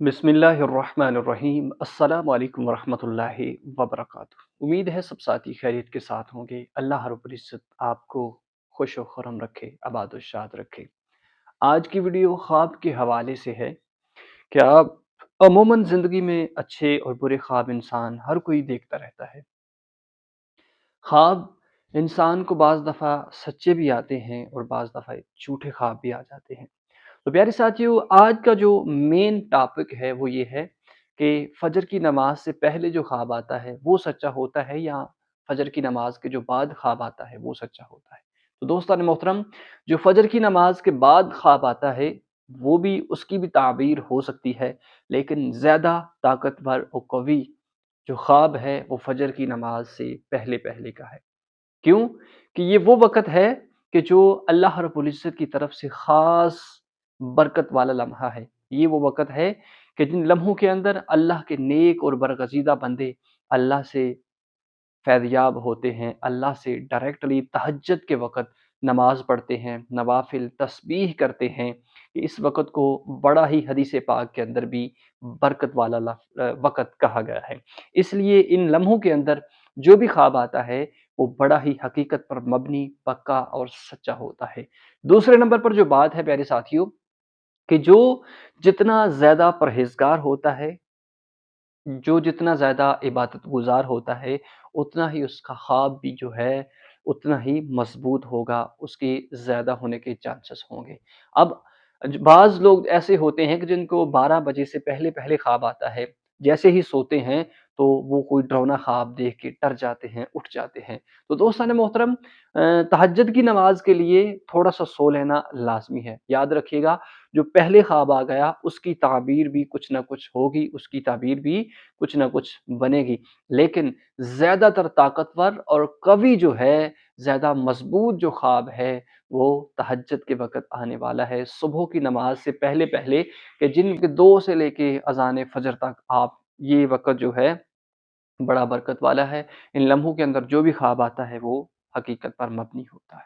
बिस्मिल्लाहिर्रहमानिर्रहीम अस्सलाम वालेकुम वरहमतुल्लाहि वबरकातुह। उम्मीद है सब साथी खैरियत के साथ होंगे। अल्लाह रब्बुल इज़्ज़त आपको खुश व खुरम रखे, आबाद व शाद रखे। आज की वीडियो ख्वाब के हवाले से है कि आप अमूमन ज़िंदगी में अच्छे और बुरे ख्वाब इंसान हर कोई देखता रहता है। ख्वाब इंसान को बाज़ दफ़ा सच्चे भी आते हैं और बाज़ दफ़ा झूठे ख्वाब भी आ जाते हैं। तो प्यारे साथियों, आज का जो मेन टॉपिक है वो ये है कि फजर की नमाज से पहले जो ख्वाब आता है वो सच्चा होता है या फजर की नमाज के जो बाद ख्वाब आता है वो सच्चा होता है। तो दोस्तान मोहतरम, जो फजर की नमाज के बाद ख्वाब आता है वो भी, उसकी भी ताबीर हो सकती है, लेकिन ज़्यादा ताकतवर और कवी जो ख्वाब है वो फजर की नमाज से पहले पहले का है। क्यों? कि ये वो वक़्त है कि जो अल्लाह रब्बुल इज़्ज़त की तरफ से ख़ास बरकत वाला लम्हा है। ये वो वक़्त है कि जिन लम्हों के अंदर अल्लाह के नेक और बरगज़ीदा बंदे अल्लाह से फ़ैज़याब होते हैं, अल्लाह से डायरेक्टली तहज्जुद के वक़्त नमाज़ पढ़ते हैं, नवाफ़िल तस्बीह करते हैं। इस वक़्त को बड़ा ही हदीस पाक के अंदर भी बरकत वाला वक़्त कहा गया है। इसलिए इन लम्हों के अंदर जो भी ख्वाब आता है वो बड़ा ही हकीकत पर मबनी, पक्का और सच्चा होता है। दूसरे नंबर पर जो बात है प्यारे साथियों, कि जो जितना ज़्यादा परहेज़गार होता है, जो जितना ज़्यादा इबादत गुज़ार होता है, उतना ही उसका ख़्वाब भी जो है, उतना ही मज़बूत होगा, उसके ज़्यादा होने के चांसेस होंगे। अब बाज़ लोग ऐसे होते हैं कि जिनको 12 बजे से पहले-पहले ख़्वाब आता है, जैसे ही सोते हैं, तो वो कोई डरावना ख़्वाब देख के डर जाते हैं, उठ जाते हैं। तो दोस्तान मोहतरम, तहज्जुद की नमाज़ के लिए थोड़ा-सा सो लेना लाज़मी है। याद रखिएगा, जो पहले ख्वाब आ गया उसकी ताबीर भी कुछ न कुछ होगी, उसकी ताबीर भी कुछ न कुछ बनेगी। लेकिन ज़्यादातर ताकतवर और कवी जो है, ज़्यादा मज़बूत जो ख्वाब है, वो तहज्जुद के वक़्त आने वाला है, सुबह की नमाज़ से पहले-पहले, कि जिनके 2 से लेके अज़ान फ़जर तक आप, ये वक़्त जो है बड़ा बरकत वाला है। इन लम्हों के अंदर जो भी ख्वाब आता है वो हकीकत पर मबनी होता है।